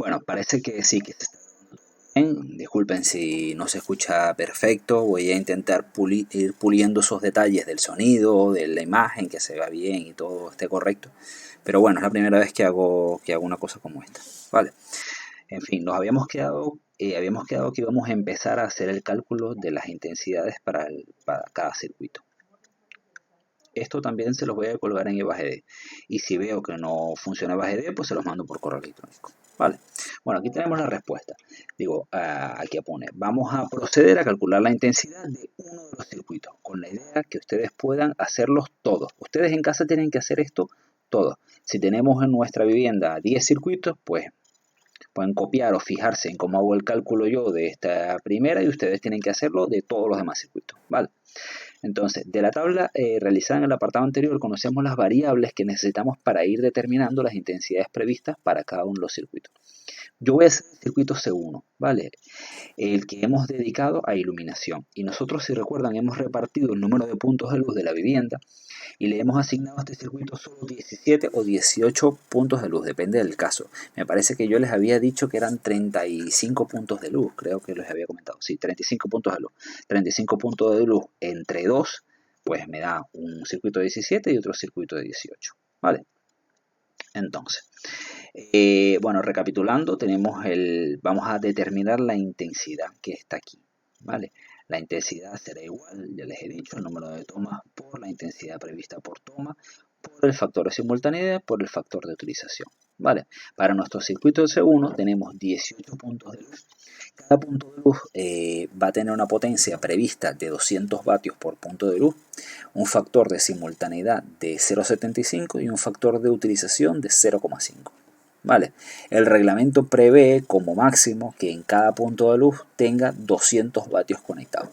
Bueno, parece que sí, que se está grabando bien. Disculpen si no se escucha perfecto. Voy a intentar ir puliendo esos detalles del sonido, de la imagen, que se vea bien y todo esté correcto. Pero bueno, es la primera vez que hago una cosa como esta. Vale. En fin, nos habíamos quedado que íbamos a empezar a hacer el cálculo de las intensidades para cada circuito. Esto también se los voy a colgar en EVAGD. Y si veo que no funciona EVAGD, pues se los mando por correo electrónico. Vale. Bueno, aquí tenemos la respuesta. Digo, aquí pone, vamos a proceder a calcular la intensidad de uno de los circuitos, con la idea que ustedes puedan hacerlos todos. Ustedes en casa tienen que hacer esto todos. Si tenemos en nuestra vivienda 10 circuitos, pues pueden copiar o fijarse en cómo hago el cálculo yo de esta primera y ustedes tienen que hacerlo de todos los demás circuitos. Vale. Entonces, de la tabla realizada en el apartado anterior, conocemos las variables que necesitamos para ir determinando las intensidades previstas para cada uno de los circuitos. Yo voy a hacer el circuito C1, ¿vale? El que hemos dedicado a iluminación. Y nosotros, si recuerdan, hemos repartido el número de puntos de luz de la vivienda y le hemos asignado a este circuito solo 17 o 18 puntos de luz, depende del caso. Me parece que yo les había dicho que eran 35 puntos de luz, creo que les había comentado. Sí, 35 puntos de luz. 35 puntos de luz entre 2, pues me da un circuito de 17 y otro circuito de 18. ¿Vale? Entonces, bueno, recapitulando, vamos a determinar la intensidad que está aquí, ¿vale? La intensidad será igual, ya les he dicho, el número de tomas por la intensidad prevista por toma, por el factor de simultaneidad, por el factor de utilización, ¿vale? Para nuestro circuito C1 tenemos 18 puntos de luz. Cada punto de luz va a tener una potencia prevista de 200 vatios por punto de luz, un factor de simultaneidad de 0,75 y un factor de utilización de 0,5. ¿Vale? El reglamento prevé como máximo que en cada punto de luz tenga 200 vatios conectados.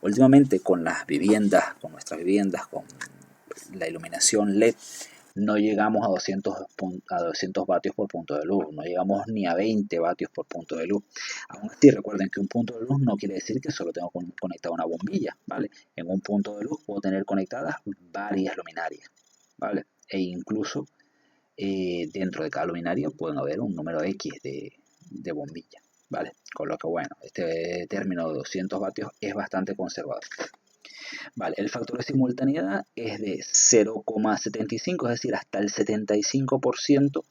Últimamente con las viviendas, con nuestras viviendas, con la iluminación LED, no llegamos a 200 vatios por punto de luz, no llegamos ni a 20 vatios por punto de luz. Aún así, recuerden que un punto de luz no quiere decir que solo tengo conectada una bombilla, ¿vale? En un punto de luz puedo tener conectadas varias luminarias, ¿vale? E incluso dentro de cada luminaria pueden haber un número X de bombillas, ¿vale? Con lo que, bueno, este término de 200 vatios es bastante conservador. Vale, el factor de simultaneidad es de 0,75, es decir, hasta el 75%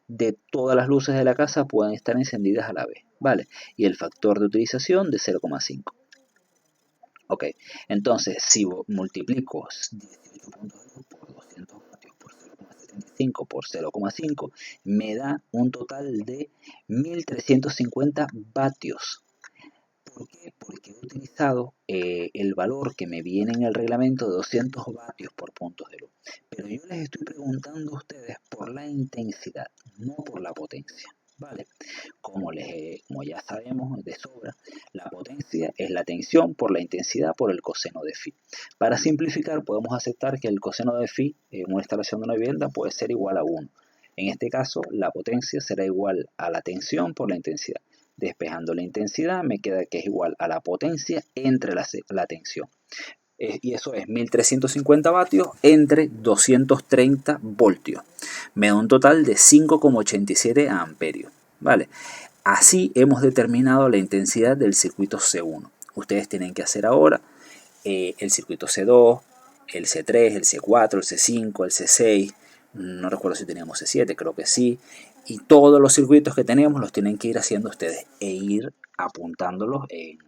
de todas las luces de la casa pueden estar encendidas a la vez, ¿vale? Y el factor de utilización de 0,5. Ok, entonces si multiplico 18 puntos de luz por 200 vatios por 0,75 por 0,5, me da un total de 1350 vatios. ¿Por qué? Porque he utilizado el valor que me viene en el reglamento de 200 vatios por puntos de luz. Pero yo les estoy preguntando a ustedes por la intensidad, no por la potencia. ¿Vale? Como ya sabemos de sobra, la potencia es la tensión por la intensidad por el coseno de phi. Para simplificar, podemos aceptar que el coseno de phi en una instalación de una vivienda puede ser igual a 1. En este caso, la potencia será igual a la tensión por la intensidad. Despejando la intensidad, me queda que es igual a la potencia entre la tensión. Y eso es 1350 vatios entre 230 voltios. Me da un total de 5,87 amperios. ¿Vale? Así hemos determinado la intensidad del circuito C1. Ustedes tienen que hacer ahora el circuito C2, el C3, el C4, el C5, el C6. No recuerdo si teníamos C7, creo que sí. Y todos los circuitos que tenemos los tienen que ir haciendo ustedes e ir apuntándolos en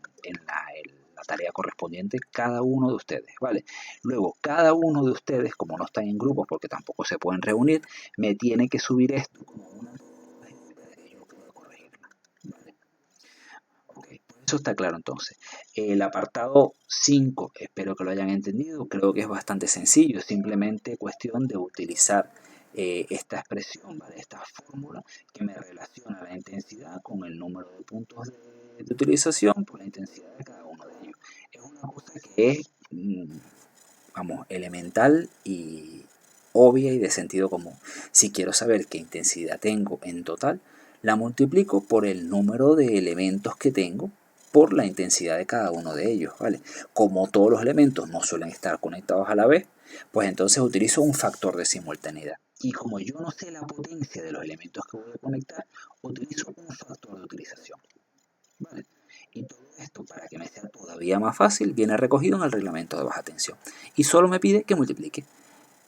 la tarea correspondiente cada uno de ustedes, ¿vale? Luego, cada uno de ustedes, como no están en grupos porque tampoco se pueden reunir, me tiene que subir esto como una y yo puedo corregirla, ¿vale? Okay, pues eso está claro entonces. El apartado 5, espero que lo hayan entendido, creo que es bastante sencillo, es simplemente cuestión de utilizar esta expresión, ¿vale? Esta fórmula que me relaciona la intensidad con el número de puntos de utilización por la intensidad de cada uno de ellos. Es una cosa que es, vamos, elemental y obvia y de sentido común. Si quiero saber qué intensidad tengo en total, la multiplico por el número de elementos que tengo por la intensidad de cada uno de ellos, ¿vale? Como todos los elementos no suelen estar conectados a la vez, pues entonces utilizo un factor de simultaneidad. Y como yo no sé la potencia de los elementos que voy a conectar, utilizo un factor de utilización. ¿Vale? Y todo esto, para que me sea todavía más fácil, viene recogido en el reglamento de baja tensión. Y solo me pide que multiplique.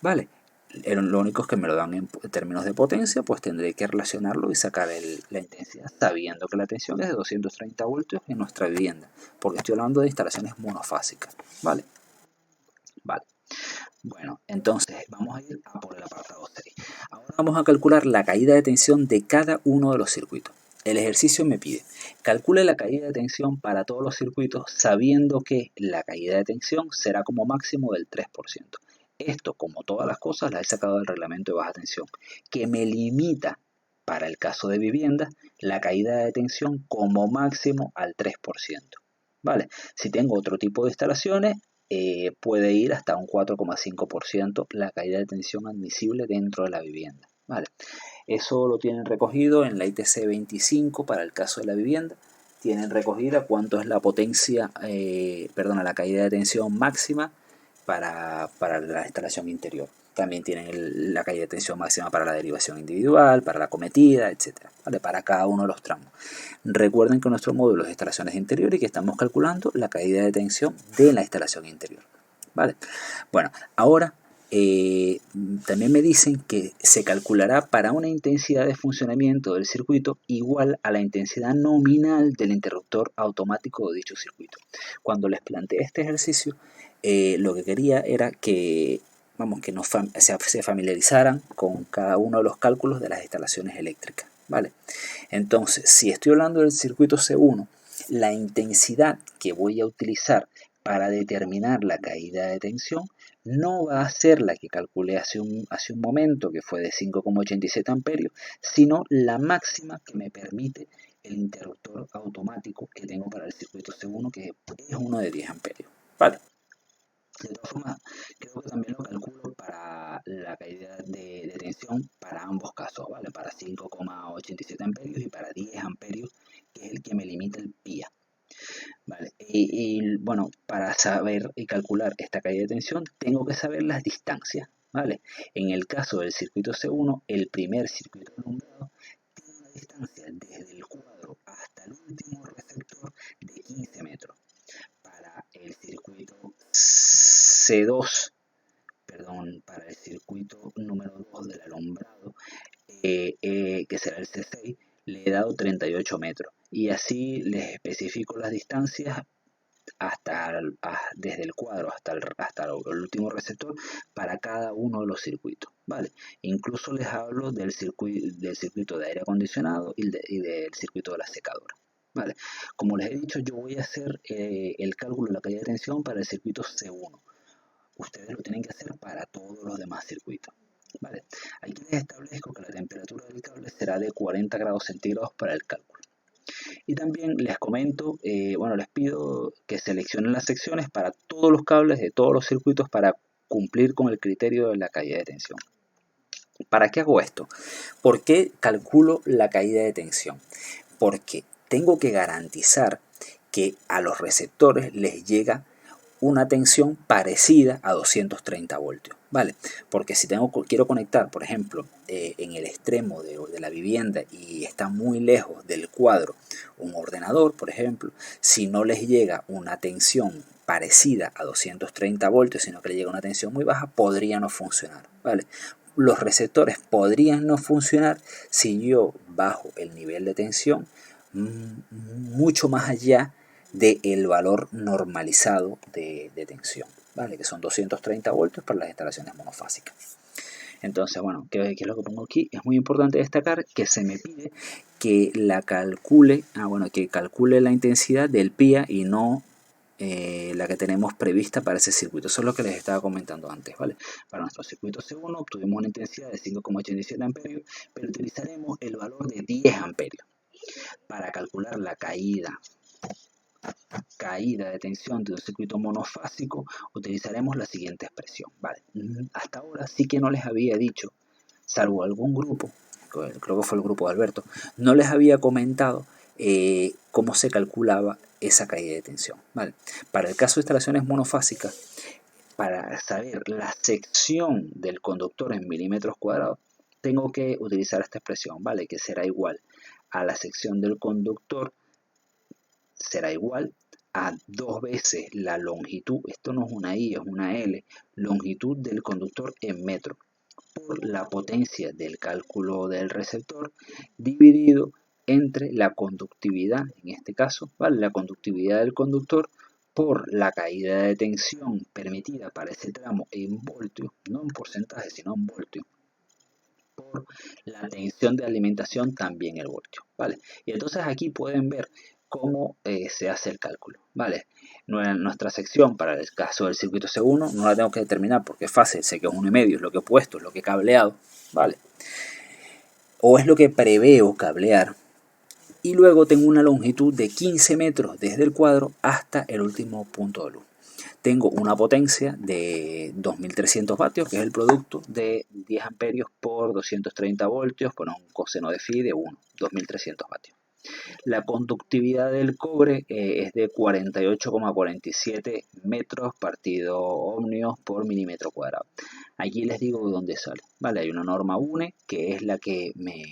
¿Vale? Lo único es que me lo dan en términos de potencia, pues tendré que relacionarlo y sacar la intensidad sabiendo que la tensión es de 230 voltios en nuestra vivienda, porque estoy hablando de instalaciones monofásicas. ¿Vale? Vale. Bueno, entonces vamos a ir a por el apartado 6. Ahora vamos a calcular la caída de tensión de cada uno de los circuitos. El ejercicio me pide, calcule la caída de tensión para todos los circuitos sabiendo que la caída de tensión será como máximo del 3%. Esto, como todas las cosas, la he sacado del reglamento de baja tensión, que me limita, para el caso de viviendas, la caída de tensión como máximo al 3%. ¿Vale? Si tengo otro tipo de instalaciones, puede ir hasta un 4,5% la caída de tensión admisible dentro de la vivienda. ¿Vale? Eso lo tienen recogido en la ITC 25 para el caso de la vivienda. Tienen recogida cuánto es la potencia, la caída de tensión máxima para la instalación interior. También tienen la caída de tensión máxima para la derivación individual, para la cometida, etc. ¿Vale? Para cada uno de los tramos. Recuerden que nuestro módulo es instalaciones interiores y que estamos calculando la caída de tensión de la instalación interior. ¿Vale? Bueno, ahora también me dicen que se calculará para una intensidad de funcionamiento del circuito igual a la intensidad nominal del interruptor automático de dicho circuito. Cuando les planteé este ejercicio, lo que quería era que se familiarizaran con cada uno de los cálculos de las instalaciones eléctricas. ¿Vale? Entonces, si estoy hablando del circuito C1, la intensidad que voy a utilizar para determinar la caída de tensión no va a ser la que calculé hace un momento, que fue de 5,87 amperios, sino la máxima que me permite el interruptor automático que tengo para el circuito C1, que es uno de 10 amperios. ¿Vale? De todas formas, creo que también lo calculo para la caída de tensión para ambos casos, ¿vale? Para 5,87 amperios y para 10 amperios, que es el que me limita el PIA. ¿Vale? Y bueno, para saber y calcular esta caída de tensión, tengo que saber las distancias, ¿vale? En el caso del circuito C1, el primer circuito alumbrado tiene una distancia desde el cuadro hasta el último receptor de 15 metros. Para el circuito C2, para el circuito número 2 del alumbrado, que será el C6, le he dado 38 metros. Y así les especifico las distancias desde el cuadro hasta el último receptor para cada uno de los circuitos. ¿Vale? Incluso les hablo del circuito de aire acondicionado y del circuito de la secadora. ¿Vale? Como les he dicho, yo voy a hacer el cálculo de la caída de tensión para el circuito C1. Ustedes lo tienen que hacer para todos los demás circuitos. ¿Vale? Aquí les establezco que la temperatura del cable será de 40 grados centígrados para el cálculo. Y también les comento, les pido que seleccionen las secciones para todos los cables de todos los circuitos para cumplir con el criterio de la caída de tensión. ¿Para qué hago esto? ¿Por qué calculo la caída de tensión? Porque tengo que garantizar que a los receptores les llega una tensión parecida a 230 voltios, ¿vale? Porque si quiero conectar, por ejemplo, en el extremo de la vivienda y está muy lejos del cuadro un ordenador, por ejemplo, si no les llega una tensión parecida a 230 voltios, sino que le llega una tensión muy baja, podría no funcionar, ¿vale? Los receptores podrían no funcionar si yo bajo el nivel de tensión mucho más allá del valor normalizado de tensión, ¿vale? Que son 230 voltios para las instalaciones monofásicas. Entonces, bueno, ¿qué es lo que pongo aquí? Es muy importante destacar que se me pide que calcule la intensidad del PIA y no la que tenemos prevista para ese circuito. Eso es lo que les estaba comentando antes, ¿vale? Para nuestro circuito C1 obtuvimos una intensidad de 5,87 amperios, pero utilizaremos el valor de 10 amperios. Para calcular la caída de tensión de un circuito monofásico, utilizaremos la siguiente expresión, ¿vale? Hasta ahora sí que no les había dicho, salvo algún grupo, creo que fue el grupo de Alberto, no les había comentado cómo se calculaba esa caída de tensión, ¿vale? Para el caso de instalaciones monofásicas, para saber la sección del conductor en milímetros cuadrados, tengo que utilizar esta expresión, ¿vale? Que será igual a la sección del conductor, será igual a 2 veces la longitud, esto no es una I, es una L, longitud del conductor en metros, por la potencia del cálculo del receptor dividido entre la conductividad, en este caso, ¿vale? La conductividad del conductor por la caída de tensión permitida para ese tramo en voltios, no en porcentaje, sino en voltios, por la tensión de alimentación también el voltio, ¿vale? Y entonces aquí pueden ver cómo se hace el cálculo, ¿vale? Nuestra sección para el caso del circuito C1 no la tengo que determinar porque es fácil, sé que es 1,5, es lo que he puesto, es lo que he cableado, ¿vale? O es lo que preveo cablear. Y luego tengo una longitud de 15 metros desde el cuadro hasta el último punto de luz. Tengo una potencia de 2300 vatios, que es el producto de 10 amperios por 230 voltios con un coseno de phi de 1, 2300 vatios. La conductividad del cobre es de 48,47 metros partido ohmios por milímetro cuadrado. Aquí les digo dónde sale. Vale, hay una norma UNE que es la que me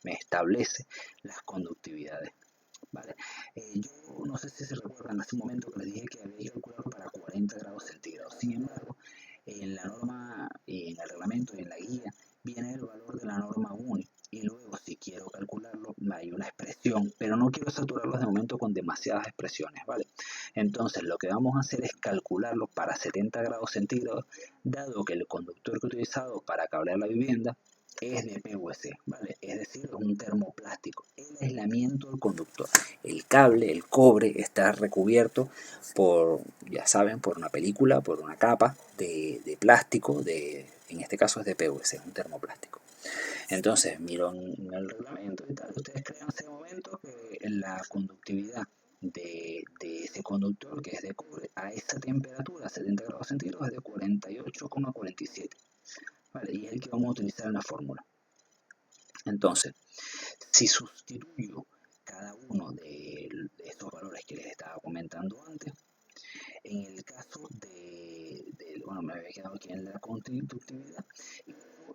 establece las conductividades. Vale. Yo no sé si se recuerdan hace un momento que les dije que había que calcular para 40 grados centígrados. Sin embargo, en la norma, en el reglamento y en la guía viene el valor de la norma UNE. Y luego, si quiero calcularlo, hay una expresión, pero no quiero saturarlos de momento con demasiadas expresiones, ¿vale? Entonces, lo que vamos a hacer es calcularlo para 70 grados centígrados, dado que el conductor que he utilizado para cablear la vivienda es de PVC, ¿vale? Es decir, es un termoplástico. El aislamiento del conductor, el cable, el cobre, está recubierto por, ya saben, por una película, por una capa de plástico, en este caso es de PVC, un termoplástico. Entonces, miro en el reglamento y tal, ustedes creen en ese momento que la conductividad de ese conductor, que es de cobre, a esa temperatura, 70 grados centígrados, es de 48,47. ¿Vale? Y es el que vamos a utilizar en la fórmula. Entonces, si sustituyo cada uno de estos valores que les estaba comentando antes, en el caso bueno, me había quedado aquí en la conductividad,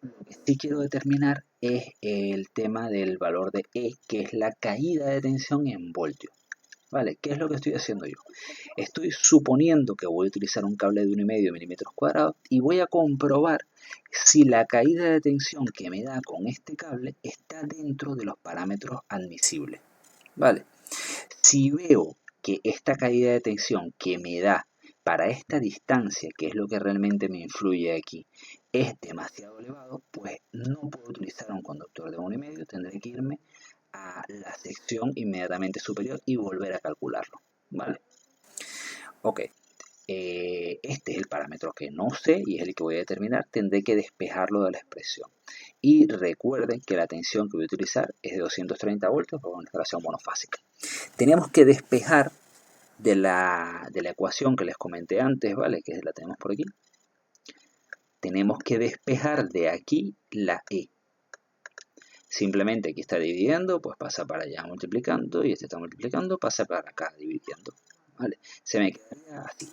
lo que sí quiero determinar es el tema del valor de E, que es la caída de tensión en voltios. ¿Vale? ¿Qué es lo que estoy haciendo yo? Estoy suponiendo que voy a utilizar un cable de 1,5 milímetros cuadrados y voy a comprobar si la caída de tensión que me da con este cable está dentro de los parámetros admisibles. ¿Vale? Si veo que esta caída de tensión que me da para esta distancia, que es lo que realmente me influye aquí, es demasiado elevado, pues no puedo utilizar un conductor de 1,5, tendré que irme a la sección inmediatamente superior y volver a calcularlo, ¿vale? Ok, este es el parámetro que no sé y es el que voy a determinar, tendré que despejarlo de la expresión. Y recuerden que la tensión que voy a utilizar es de 230 voltios por una instalación monofásica. Tenemos que despejar de la ecuación que les comenté antes, ¿vale? Que la tenemos por aquí. Tenemos que despejar de aquí la E. Simplemente aquí está dividiendo, pues pasa para allá multiplicando, y este está multiplicando, pasa para acá dividiendo, ¿vale? Se me quedaría así.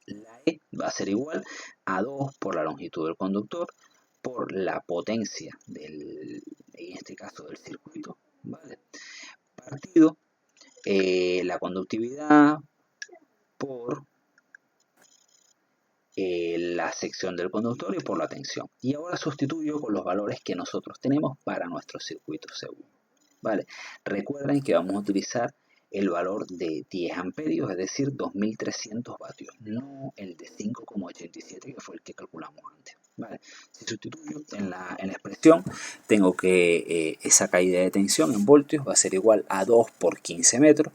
La E va a ser igual a 2 por la longitud del conductor, por la potencia en este caso del circuito, ¿vale? Partido la conductividad por la sección del conductor y por la tensión. Y ahora sustituyo con los valores que nosotros tenemos para nuestro circuito C1. ¿Vale? Recuerden que vamos a utilizar el valor de 10 amperios, es decir, 2300 vatios, no el de 5,87 que fue el que calculamos antes. ¿Vale? Si sustituyo en la expresión, tengo que esa caída de tensión en voltios va a ser igual a 2 por 15 metros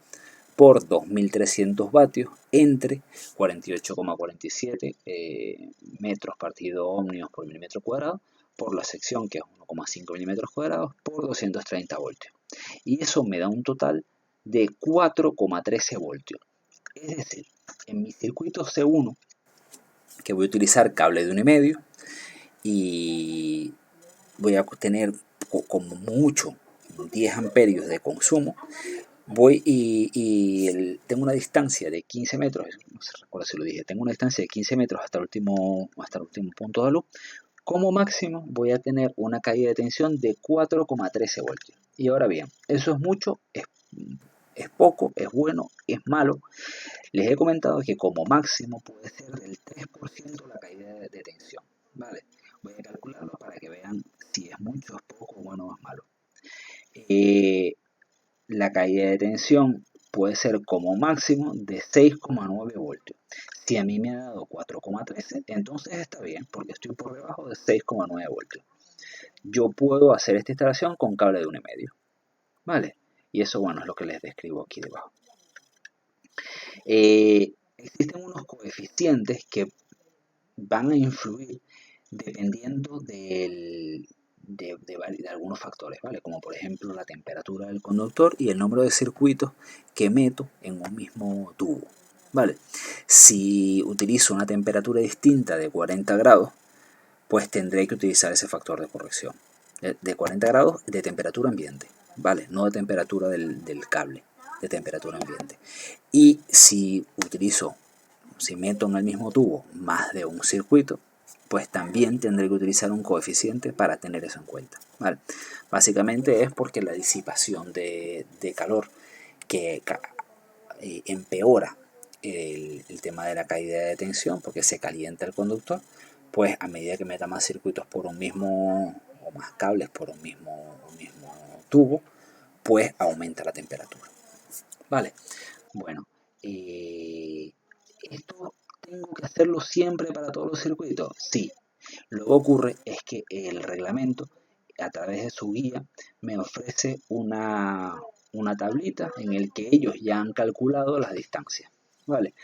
por 2300 vatios entre 48,47 metros partido ohmios por milímetro cuadrado por la sección, que es 1,5 milímetros cuadrados, por 230 voltios. Y eso me da un total de 4,13 voltios. Es decir, en mi circuito C1, que voy a utilizar cable de 1,5 y voy a tener como mucho 10 amperios de consumo, tengo una distancia de 15 metros, no sé, recuerdo si lo dije, tengo una distancia de 15 metros hasta el último punto de luz. Como máximo voy a tener una caída de tensión de 4,13 voltios. Y ahora bien, eso es mucho, es poco, es bueno, es malo. Les he comentado que como máximo puede ser del 3% la caída de tensión. ¿Vale? Voy a calcularlo para que vean si es mucho, es poco, bueno o es malo. La caída de tensión puede ser como máximo de 6,9 voltios. Si a mí me ha dado 4,13, entonces está bien, porque estoy por debajo de 6,9 voltios. Yo puedo hacer esta instalación con cable de 1,5. ¿Vale? Y eso, bueno, es lo que les describo aquí debajo. Existen unos coeficientes que van a influir dependiendo de algunos factores, ¿vale? Como por ejemplo la temperatura del conductor y el número de circuitos que meto en un mismo tubo, ¿vale? Si utilizo una temperatura distinta de 40 grados, pues tendré que utilizar ese factor de corrección. De 40 grados de temperatura ambiente, ¿vale? No de temperatura del cable, de temperatura ambiente. Y si meto en el mismo tubo más de un circuito, pues también tendré que utilizar un coeficiente para tener eso en cuenta, ¿vale? Básicamente es porque la disipación de calor que empeora el tema de la caída de tensión, porque se calienta el conductor, pues a medida que meta más circuitos por un mismo, o más cables por un mismo tubo, pues aumenta la temperatura, ¿vale? Bueno, esto tengo que hacerlo siempre para todos los circuitos. Sí, lo que ocurre es que el reglamento, a través de su guía, me ofrece una tablita en el que ellos ya han calculado las distancias, ¿vale?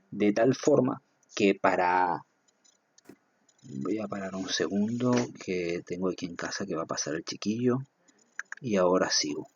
De tal forma que voy a parar un segundo, que tengo aquí en casa que va a pasar el chiquillo, y ahora sigo.